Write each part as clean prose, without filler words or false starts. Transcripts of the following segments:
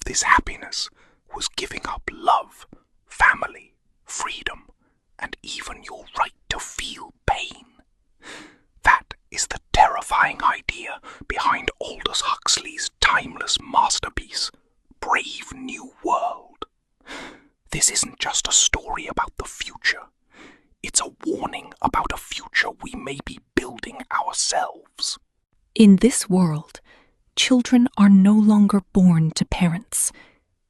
this happiness was giving up love, family, freedom, and even your right to feel pain. That is the terrifying idea behind Aldous Huxley's timeless masterpiece, Brave New World. This isn't just a story about the future. It's a warning about a future we may be building ourselves. In this world, children are no longer born to parents.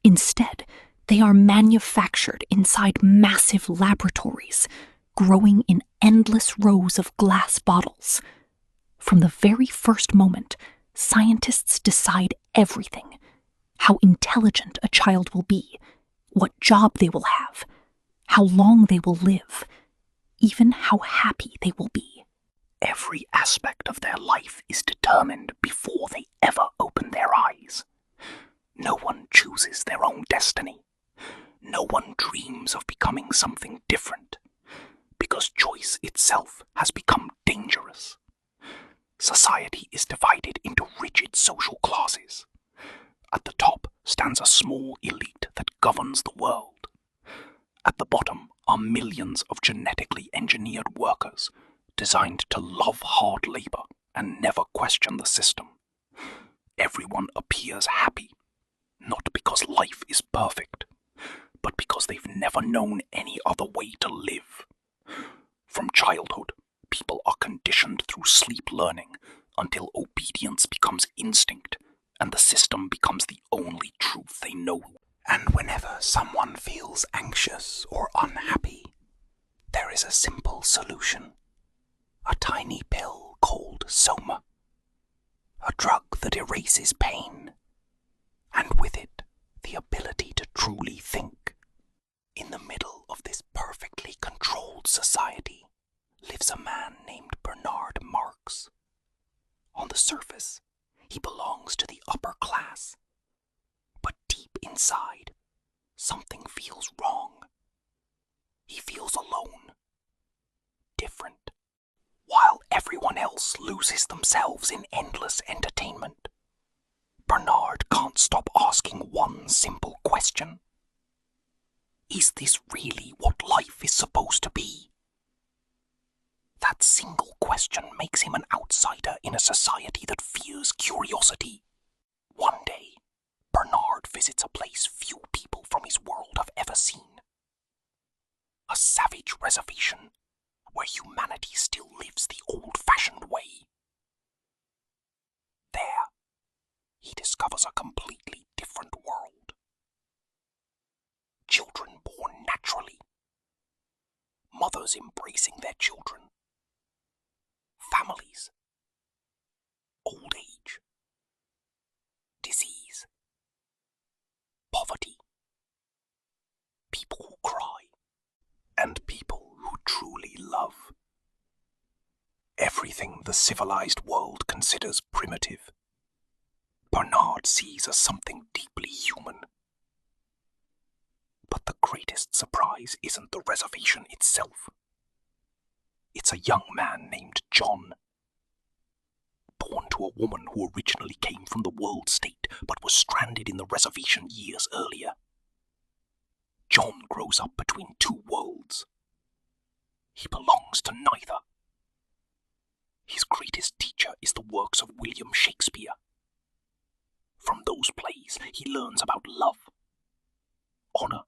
Instead, they are manufactured inside massive laboratories, growing in endless rows of glass bottles. From the very first moment, scientists decide everything: how intelligent a child will be, what job they will have, how long they will live, even how happy they will be. Every aspect of their life is determined before they ever open their eyes. No one chooses their own destiny. No one dreams of becoming something different, because choice itself has become dangerous. Society is divided into rigid social classes. At the top stands a small elite that governs the world. At the bottom are millions of genetically engineered workers designed to love hard labor and never question the system. Everyone appears happy, not because life is perfect, but because they've never known any other way to live. From childhood, people are conditioned through sleep learning until obedience becomes instinct and the system becomes the only truth they know. And whenever someone feels anxious or unhappy, there is a simple solution. A tiny pill called Soma. A drug that erases pain, and with it, the ability to truly think. In the middle of this perfectly controlled society lives a man named Bernard Marx. On the surface, he belongs to the upper class. But deep inside, something feels wrong. He feels alone, different, while everyone else loses themselves in endless entertainment. Bernard can't stop asking one simple question. Is this really what life is supposed to be? That single question makes him an outsider in a society that fears curiosity. One day, Bernard visits a place few people from his world have ever seen. A savage reservation where humanity still lives the old-fashioned way. There, he discovers a completely different world. Children born naturally. Mothers embracing their children. Families. Old age. Disease. Poverty. People who cry. And people who truly love. Everything the civilized world considers primitive, Bernard sees as something deeply human. But the greatest surprise isn't the reservation itself. It's a young man named John. Born to a woman who originally came from the world state but was stranded in the reservation years earlier. John grows up between two worlds. He belongs to neither. His greatest teacher is the works of William Shakespeare. From those plays, he learns about love, honor,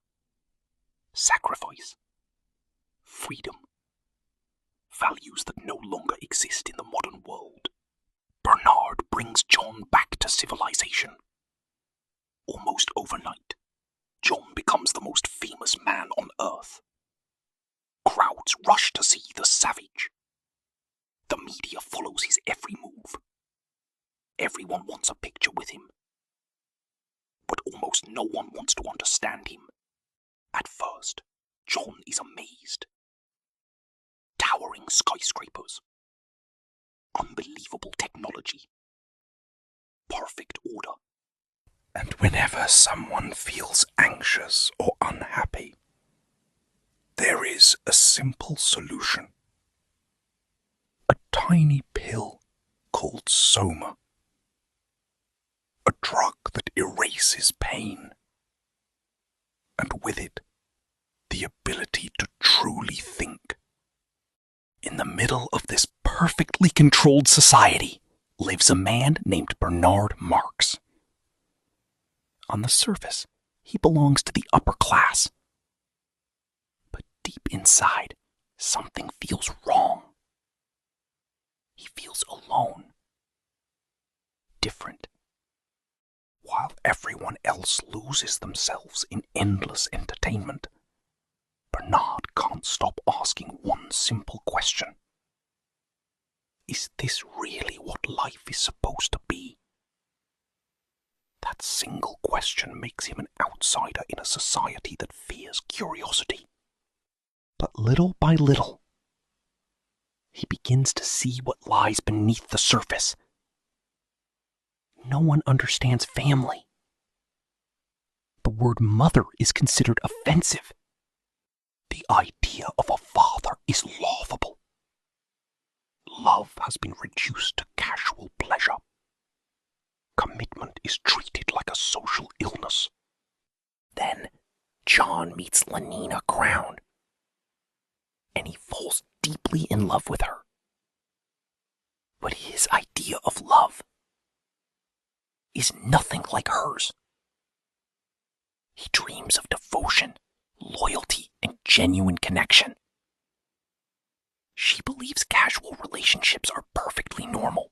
sacrifice, freedom, values that no longer exist in the modern world. Bernard brings John back to civilization. Almost overnight, John becomes the most famous man on Earth. Crowds rush to see the savage. The media follows his every move. Everyone wants a picture with him. But almost no one wants to understand him. At first, John is amazed. Towering skyscrapers. Unbelievable technology. Perfect order. And whenever someone feels anxious or unhappy, there is a simple solution. A tiny pill called Soma. A drug that erases pain, and with it, the ability to truly think. In the middle of this perfectly controlled society lives a man named Bernard Marx. On the surface, he belongs to the upper class. But deep inside, something feels wrong. He feels alone. Different. While everyone else loses themselves in endless entertainment, Bernard can't stop asking one simple question. Is this really what life is supposed to be? That single question makes him an outsider in a society that fears curiosity. But little by little, he begins to see what lies beneath the surface. No one understands family. The word mother is considered offensive. The idea of a father is laughable. Love has been reduced to casual pleasure. Commitment is treated like a social illness. Then John meets Lenina Crown, and he falls deeply in love with her. But his idea of love is nothing like hers. He dreams of devotion, loyalty, and genuine connection. She believes casual relationships are perfectly normal.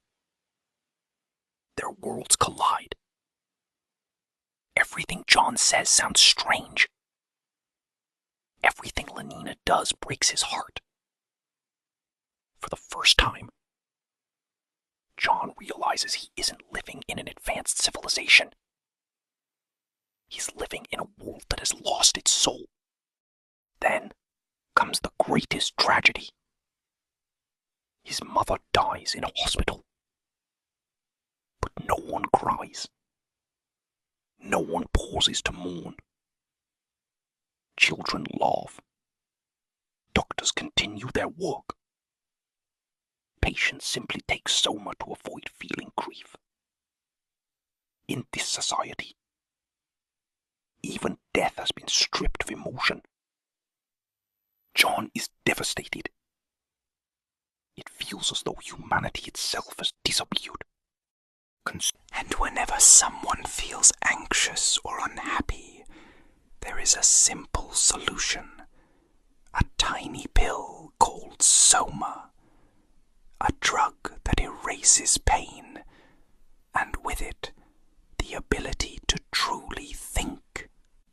Their worlds collide. Everything John says sounds strange. Everything Lenina does breaks his heart. For the first time, John realizes he isn't living in an advanced civilization. He's living in a world that has lost its soul. Then comes the greatest tragedy. His mother dies in a hospital. But no one cries. No one pauses to mourn. Children laugh. Doctors continue their work. Patients simply take Soma to avoid feeling grief. In this society, even death has been stripped of emotion. John is devastated. It feels as though humanity itself has disappeared. And whenever someone feels anxious or unhappy, there is a simple solution. A tiny pill called Soma. A drug that erases pain, and with it, the ability to truly think.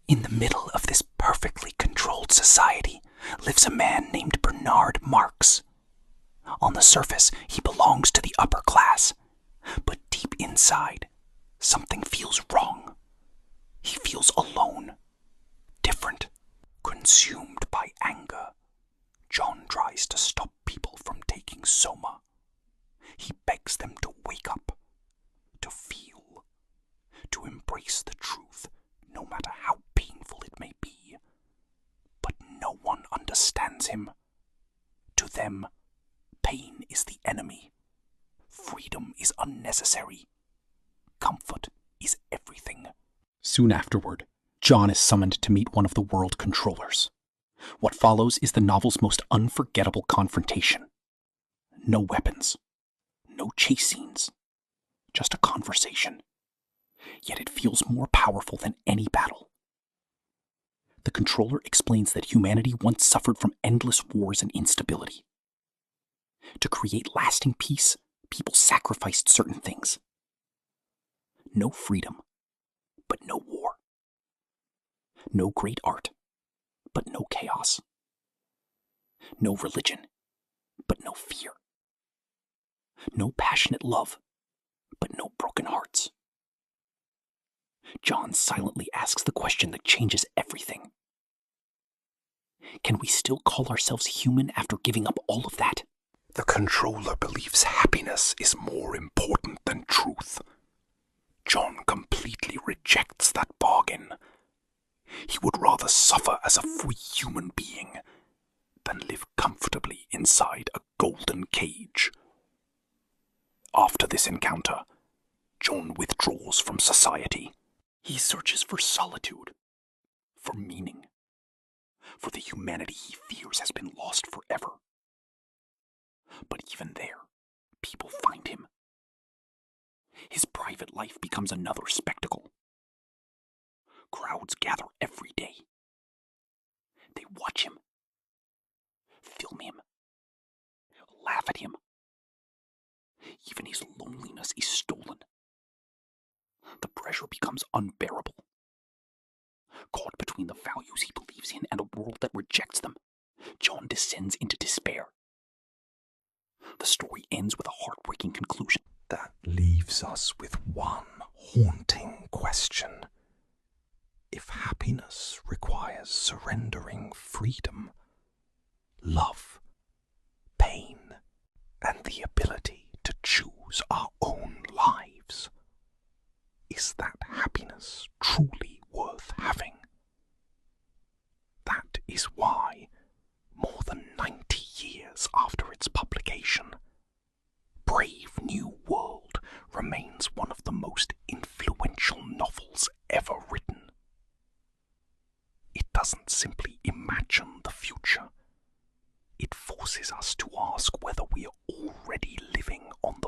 In the middle of this perfectly controlled society lives a man named Bernard Marx. On the surface, he belongs to the upper class, but deep inside, something feels wrong. He feels alone, different, consumed by anger. John tries to stop people from taking Soma. He begs them to wake up, to feel, to embrace the truth, no matter how painful it may be. But no one understands him. To them, pain is the enemy. Freedom is unnecessary. Comfort is everything. Soon afterward, John is summoned to meet one of the world controllers. What follows is the novel's most unforgettable confrontation. No weapons. No chase scenes. Just a conversation. Yet it feels more powerful than any battle. The controller explains that humanity once suffered from endless wars and instability. To create lasting peace, people sacrificed certain things. No freedom, but no war. No great art, but no chaos. No religion, but no fear. No passionate love, but no broken hearts. John silently asks the question that changes everything. Can we still call ourselves human after giving up all of that? The controller believes happiness is more important than truth. John completely rejects that bargain. He would rather suffer as a free human being than live comfortably inside a golden cage. After this encounter, John withdraws from society. He searches for solitude, for meaning, for the humanity he fears has been lost forever. But even there, people find him. His private life becomes another spectacle. Crowds gather every day. They watch him, film him, laugh at him. Even his loneliness is stolen. The pressure becomes unbearable. Caught between the values he believes in and a world that rejects them, John descends into despair. The story ends with a heartbreaking conclusion. That leaves us with one haunting question. If happiness requires surrendering freedom, love, pain, and the ability to choose our own lives, is that happiness truly worth having? That is why, more than 90 years after its publication, Brave New World remains one of the most influential novels ever written. It doesn't simply imagine the future. It forces us to ask whether we are already living on the